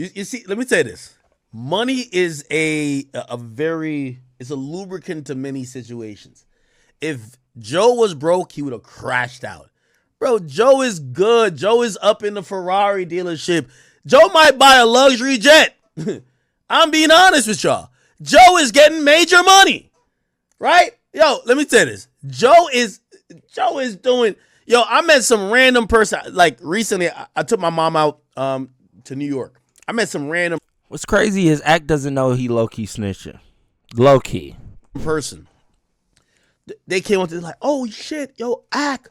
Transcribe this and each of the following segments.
You see, let me tell you this. Money is it's a lubricant to many situations. If Joe was broke, he would have crashed out. Bro, Joe is good. Joe is up in the Ferrari dealership. Joe might buy a luxury jet. I'm being honest with y'all. Joe is getting major money. Right? Yo, let me tell you this. Joe is doing, I met some random person. Like recently, I took my mom out to New York. I met some random. What's crazy is Act doesn't know he low-key snitching. Low-key. Person. They came up to like, oh shit, yo, Act.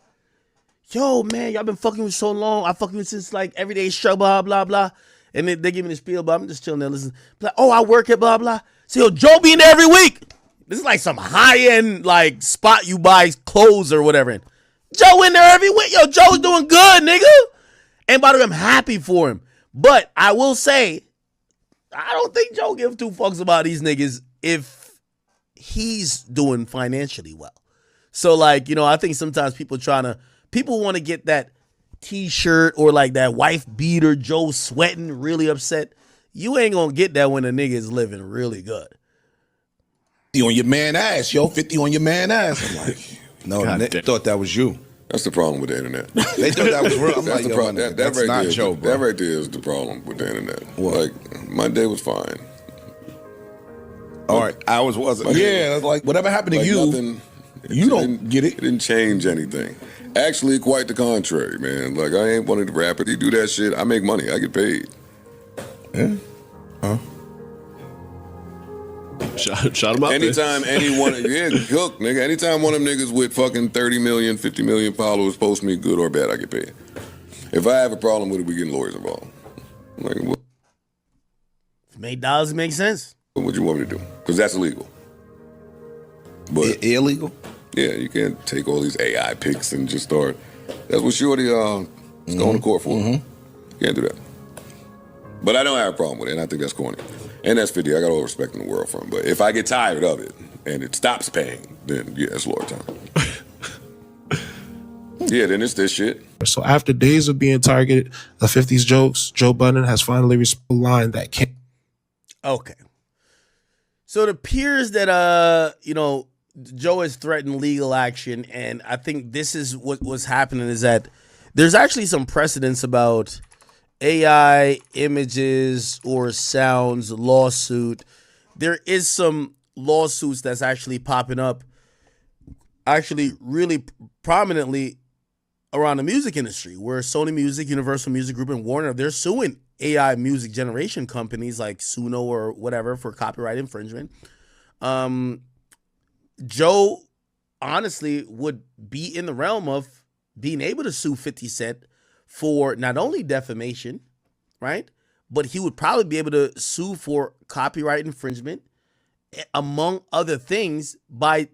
Yo, man, y'all been fucking with so long. I fucking with since like everyday show, blah, blah, blah. And they give me the spiel, but I'm just chilling there listening. Like, oh, I work at blah, blah. So, yo, Joe be in there every week. This is like some high-end like spot you buy clothes or whatever in. Joe in there every week. Yo, Joe's doing good, nigga. And by the way, I'm happy for him. But I will say, I don't think Joe gives two fucks about these niggas if he's doing financially well. So like, I think sometimes people want to get that t-shirt or like that wife beater, Joe sweating, really upset. You ain't gonna get that when a nigga is living really good. 50 on your man ass, yo. 50 on your man ass. I'm like, no, they thought that was you. That's the problem with the internet. They thought that was real. I'm That's like, the problem. That's right not there, Joe, bro. That right there is the problem with the internet. What? Like, my day was fine. All right, ours wasn't. Yeah, like whatever happened to you, nothing, you don't get it. It didn't change anything. Actually, quite the contrary, man. Like, I ain't one of the rappers. You do that shit, I make money. I get paid. Yeah. Huh? Shot him up. Anytime anyone, hook, nigga. Anytime one of them niggas with fucking 30 million, 50 million followers post me good or bad, I get paid. If I have a problem with it, we getting lawyers involved. I'm like, what? Make dollars make sense. What you want me to do? Because that's illegal. But illegal? Yeah, you can't take all these AI pics and just start. That's what Shorty is going to court for. You can't do that. But I don't have a problem with it, and I think that's corny. And that's 50. I got all the respect in the world for him. But if I get tired of it and it stops paying, then yeah, it's lawyer time. Yeah, then it's this shit. So after days of being targeted, the 50s jokes, Joe Budden has finally responded a line that can't. Okay. So it appears that Joe has threatened legal action, and I think this is what's happening is that there's actually some precedents about AI images or sounds lawsuit. There is some lawsuits that's actually popping up actually really prominently around the music industry, where Sony Music, Universal Music Group, and Warner, they're suing AI music generation companies like Suno or whatever for copyright infringement. Joe honestly would be in the realm of being able to sue 50 Cent for not only defamation, right, but he would probably be able to sue for copyright infringement, among other things, by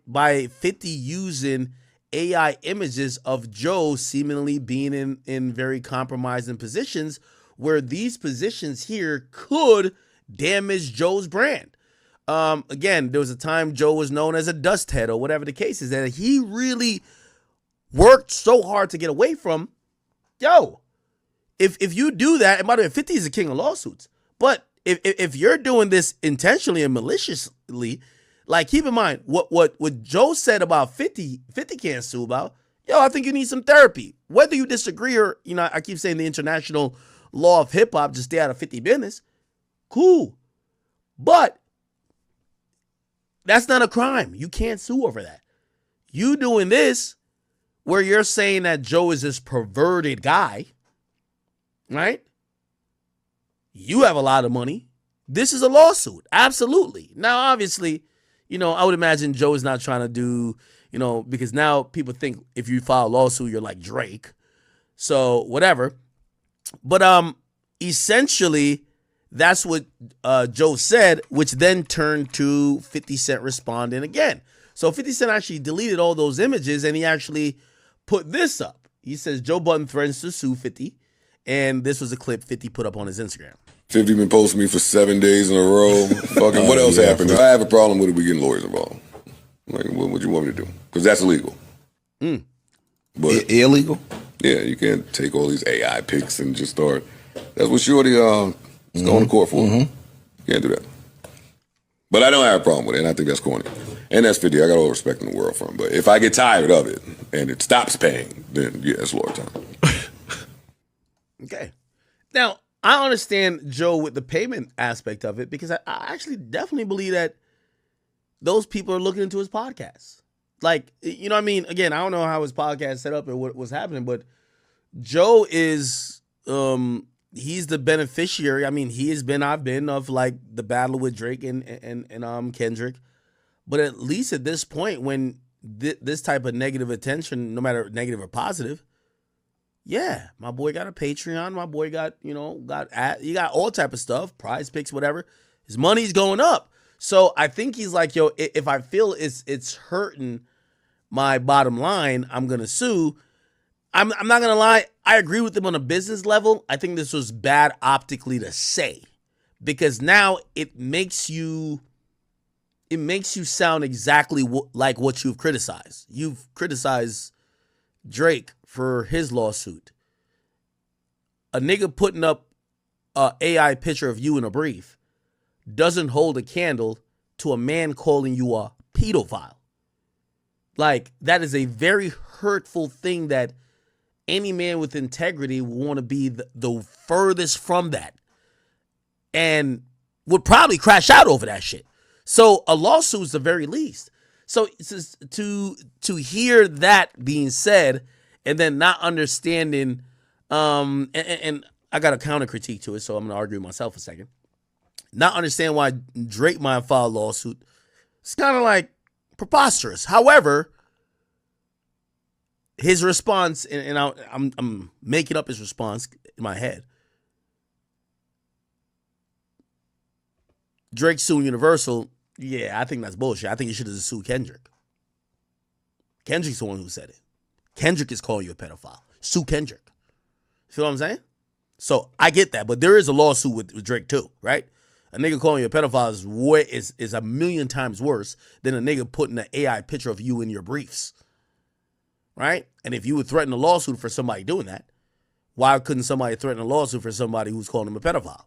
50 using AI images of Joe seemingly being in very compromising positions, where these positions here could damage Joe's brand. Again, there was a time Joe was known as a dust head or whatever the case is, that he really worked so hard to get away from. Yo, if you do that, and by the way, 50 is the king of lawsuits, but if you're doing this intentionally and maliciously, like, keep in mind what Joe said about 50 can't sue about. Yo, I think you need some therapy. Whether you disagree or, I keep saying the international law of hip hop, just stay out of 50 business. Cool. But that's not a crime. You can't sue over that. You doing this where you're saying that Joe is this perverted guy, right? You have a lot of money. This is a lawsuit. Absolutely. Now, obviously, I would imagine Joe is not trying to do, because now people think if you file a lawsuit, you're like Drake. So whatever. But essentially, that's what Joe said, which then turned to 50 Cent responding again. So 50 Cent actually deleted all those images, and he actually put this up. He says Joe Budden threatens to sue 50, and this was a clip 50 put up on his Instagram. 50 been posting me for 7 days in a row. Fucking what else happened? If I have a problem with it, we getting lawyers involved. Like, what you want me to do? Because that's illegal. But illegal? Yeah, you can't take all these AI pics and just start. That's what Shorty It's going to court for it. You can't do that. But I don't have a problem with it, and I think that's corny. And that's 50. I got all the respect in the world for him. But if I get tired of it and it stops paying, then yeah, it's lawyer time. Okay. Now, I understand Joe with the payment aspect of it because I actually definitely believe that those people are looking into his podcast. Like, you know what I mean? Again, I don't know how his podcast is set up and what was happening, but Joe is he's the beneficiary. I mean, I've been of like the battle with Drake and Kendrick. But at least at this point, when this type of negative attention, no matter negative or positive, yeah, my boy got a Patreon. My boy got you got all type of stuff, prize picks, whatever. His money's going up. So I think he's like, yo, if I feel it's hurting my bottom line, I'm gonna sue. I'm not gonna lie. I agree with him on a business level. I think this was bad optically to say, because now it makes you sound exactly like what you've criticized. You've criticized Drake for his lawsuit. A nigga putting up a AI picture of you in a brief doesn't hold a candle to a man calling you a pedophile. Like, that is a very hurtful thing that any man with integrity would want to be the furthest from that and would probably crash out over that shit. So a lawsuit is the very least. So it's just to hear that being said and then not understanding, and I got a counter critique to it, so I'm going to argue with myself a second. Not understand why Drake might file a lawsuit. It's kind of like preposterous. However, his response, and I'm making up his response in my head. Drake suing Universal. Yeah, I think that's bullshit. I think you should have sued Kendrick. Kendrick's the one who said it. Kendrick is calling you a pedophile. Sue Kendrick. Feel what I'm saying? So I get that, but there is a lawsuit with Drake too, right? A nigga calling you a pedophile is a million times worse than a nigga putting an AI picture of you in your briefs, right? And if you would threaten a lawsuit for somebody doing that, why couldn't somebody threaten a lawsuit for somebody who's calling him a pedophile?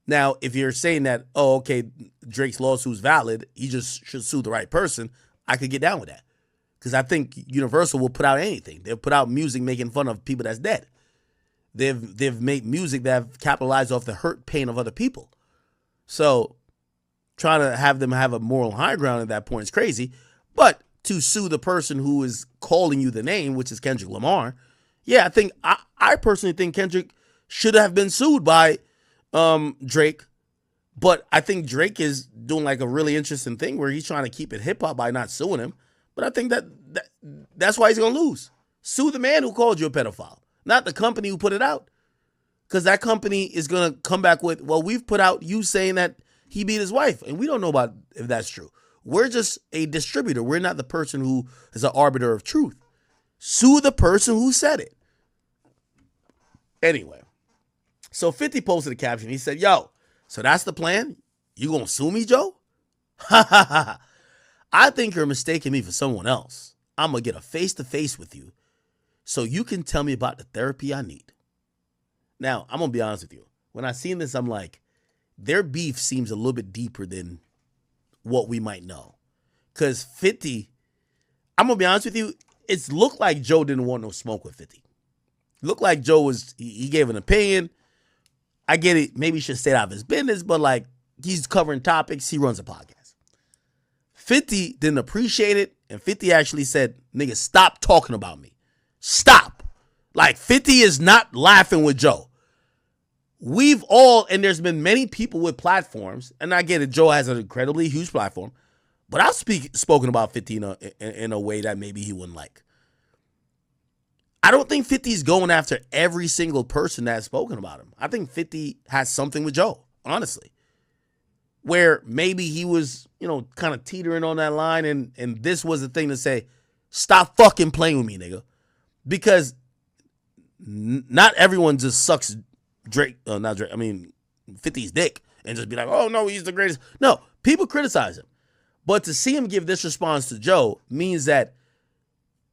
Now, if you're saying that, oh, okay, Drake's lawsuit is valid, he just should sue the right person, I could get down with that. Because I think Universal will put out anything. They'll put out music making fun of people that's dead. They've made music that have capitalized off the hurt pain of other people. So trying to have them have a moral high ground at that point is crazy. But to sue the person who is calling you the name, which is Kendrick Lamar, yeah, I personally think Kendrick should have been sued by Drake. But I think Drake is doing like a really interesting thing where he's trying to keep it hip hop by not suing him. But I think that's why he's going to lose. Sue the man who called you a pedophile, not the company who put it out. Because that company is going to come back with, well, we've put out you saying that he beat his wife. And we don't know about if that's true. We're just a distributor. We're not the person who is an arbiter of truth. Sue the person who said it. Anyway, so 50 posted a caption. He said, yo, so that's the plan? You going to sue me, Joe? Ha ha ha. I think you're mistaking me for someone else. I'm going to get a face-to-face with you so you can tell me about the therapy I need. Now, I'm going to be honest with you. When I seen this, I'm like, their beef seems a little bit deeper than what we might know. Because 50, I'm going to be honest with you, it's looked like Joe didn't want no smoke with 50. Looked like Joe he gave an opinion. I get it. Maybe he should stay out of his business, but like, he's covering topics. He runs a podcast. 50 didn't appreciate it, and 50 actually said, nigga, stop talking about me. Stop. Like, 50 is not laughing with Joe. We've all, and there's been many people with platforms, and I get it, Joe has an incredibly huge platform, but I've spoken about 50 in a way that maybe he wouldn't like. I don't think 50 is going after every single person that has spoken about him. I think 50 has something with Joe, honestly, where maybe he was, kind of teetering on that line, and this was the thing to say, stop fucking playing with me, nigga. Because not everyone just sucks 50's dick and just be like, oh, no, he's the greatest. No, people criticize him. But to see him give this response to Joe means that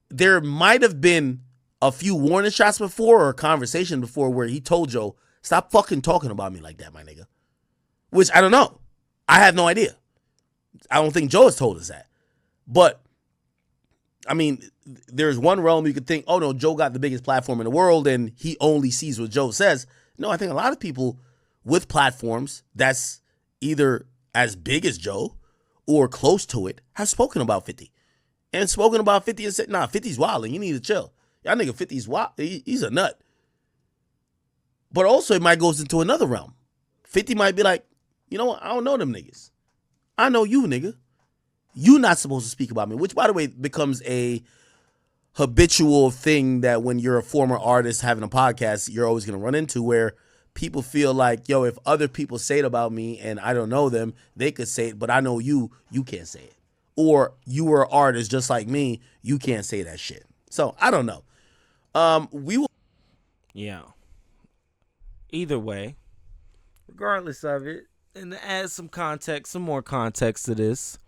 there might have been a few warning shots before or a conversation before where he told Joe, Stop fucking talking about me like that, my nigga. Which I don't know. I have no idea. I don't think Joe has told us that. But, I mean, there's one realm you could think, oh no, Joe got the biggest platform in the world and he only sees what Joe says. No, I think a lot of people with platforms that's either as big as Joe or close to it have spoken about 50. And spoken about 50 and said, nah, 50's wilding. You need to chill. Y'all nigga 50's wild. He's a nut. But also it might goes into another realm. 50 might be like, you know what? I don't know them niggas. I know you, nigga. You not supposed to speak about me, which, by the way, becomes a habitual thing that when you're a former artist having a podcast, you're always going to run into, where people feel like, yo, if other people say it about me and I don't know them, they could say it, but I know you can't say it. Or you were an artist just like me, you can't say that shit. So, I don't know. We will. Yeah. Either way, regardless of it, and to add some more context to this,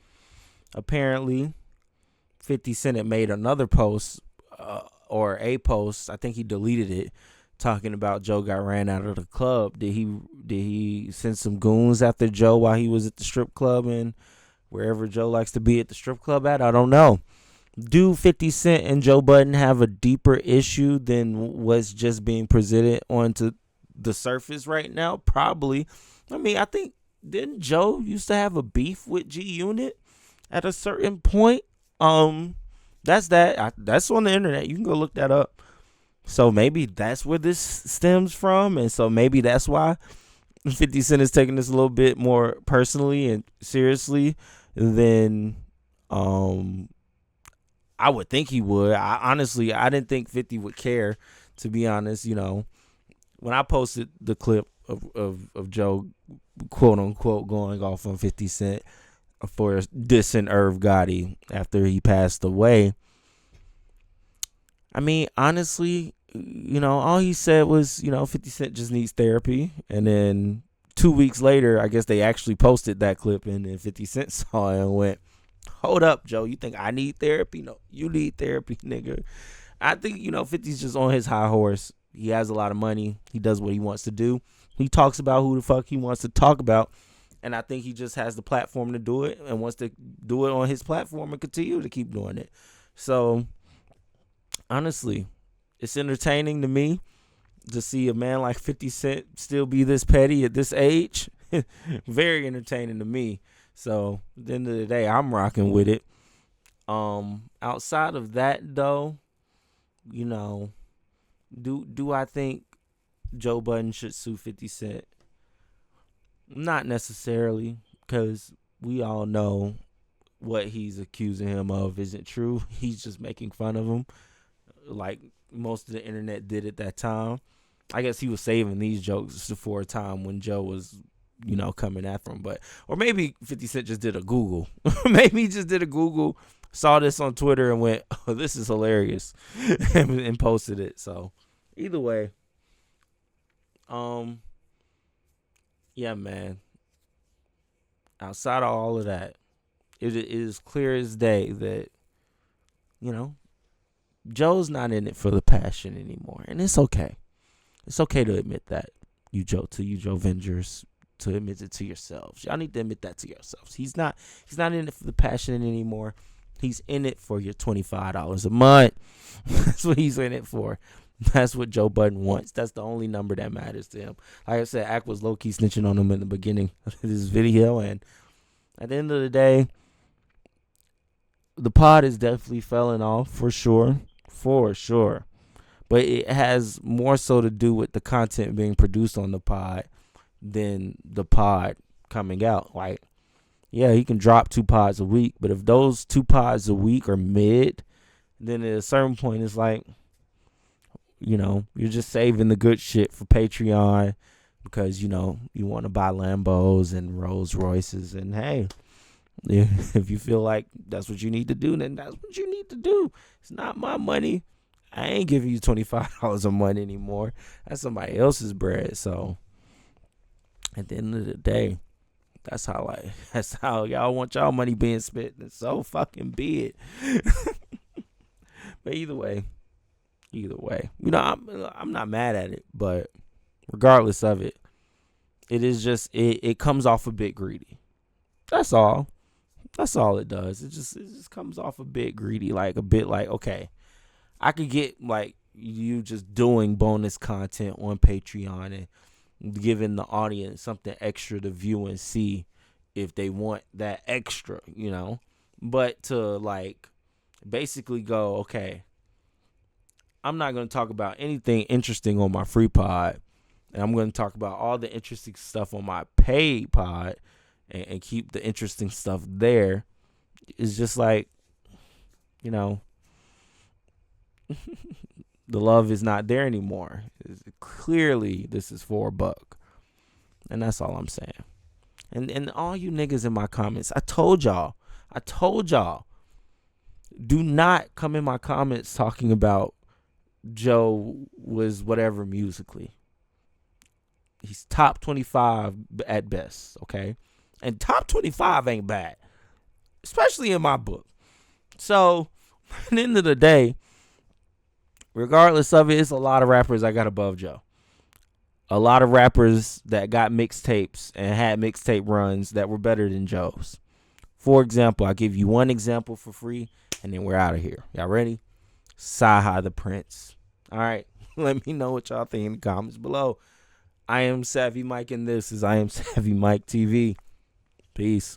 apparently 50 Cent had made another post, or a post, I think he deleted it, talking about Joe got ran out of the club. Did he send some goons after Joe while he was at the strip club and wherever Joe likes to be at the strip club at? I don't know. Do 50 Cent and Joe Budden have a deeper issue than what's just being presented onto the surface right now? Probably. I mean, I think, didn't Joe used to have a beef with G-Unit at a certain point? That's on the internet. You can go look that up. So maybe that's where this stems from, and so maybe that's why 50 Cent is taking this a little bit more personally and seriously than I would think he would. I didn't think 50 would care, to be honest. You know, when I posted the clip of Joe, quote unquote, going off on 50 Cent for dissing Irv Gotti after he passed away, I mean, honestly, you know, all he said was, you know, 50 Cent just needs therapy. And then 2 weeks later, I guess they actually posted that clip, and then 50 Cent saw it and went, hold up, Joe, you think I need therapy? No, you need therapy, nigga. I think, you know, 50's just on his high horse. He has a lot of money. He does what he wants to do. He talks about who the fuck he wants to talk about. And I think he just has the platform to do it and wants to do it on his platform and continue to keep doing it. So, honestly, it's entertaining to me to see a man like 50 Cent still be this petty at this age. Very entertaining to me. So, at the end of the day, I'm rocking with it. Outside of that, though, you know, do I think Joe Budden should sue 50 Cent? Not necessarily, because we all know what he's accusing him of isn't true. He's just making fun of him, like most of the internet did at that time. I guess he was saving these jokes for a time when Joe was, you know, coming after him. Or maybe 50 Cent just did a Google. Maybe he just did a Google, saw this on Twitter and went, oh, this is hilarious, and posted it. So either way, yeah, man. Outside of all of that, it is clear as day that, you know, Joe's not in it for the passion anymore, and it's okay. It's okay to admit that, you Joe Vengers, to admit it to yourselves. Y'all need to admit that to yourselves. He's not in it for the passion anymore. He's in it for your $25 a month. That's what he's in it for. That's what Joe Budden wants. That's the only number that matters to him. Like I said, Ak was low-key snitching on him in the beginning of this video, and at the end of the day, the pod is definitely falling off for sure. But it has more so to do with the content being produced on the pod than the pod coming out. Like, yeah, he can drop 2 pods a week, but if those 2 pods a week are mid, then at a certain point it's like, you know, you're just saving the good shit for Patreon because, you know, you want to buy Lambos and Rolls Royces. And hey, if you feel like that's what you need to do, then that's what you need to do. It's not my money. I ain't giving you $25 a month anymore. That's somebody else's bread. So at the end of the day, that's how y'all want y'all money being spent. And so fucking be it. But either way, you know, I'm not mad at it, but regardless of it, it is just it comes off a bit greedy. That's all. That's all it does. It just comes off a bit greedy, like a bit like, okay, I could get like you just doing bonus content on Patreon and giving the audience something extra to view and see if they want that extra, you know. But to like basically go, okay, I'm not going to talk about anything interesting on my free pod, and I'm going to talk about all the interesting stuff on my paid pod and keep the interesting stuff there. It's just like, you know, the love is not there anymore. Clearly, this is for a buck. And that's all I'm saying. And all you niggas in my comments, I told y'all, do not come in my comments talking about Joe was whatever musically. He's top 25 at best, okay? And top 25 ain't bad, especially in my book. So, at the end of the day, regardless of it, it's a lot of rappers I got above Joe. A lot of rappers that got mixtapes and had mixtape runs that were better than Joe's. For example, I'll give you one example for free, and then we're out of here. Y'all ready? Saha the Prince. All right. Let me know what y'all think in the comments below. I am Savvy Mike, and this is I Am Savvy Mike TV. Peace.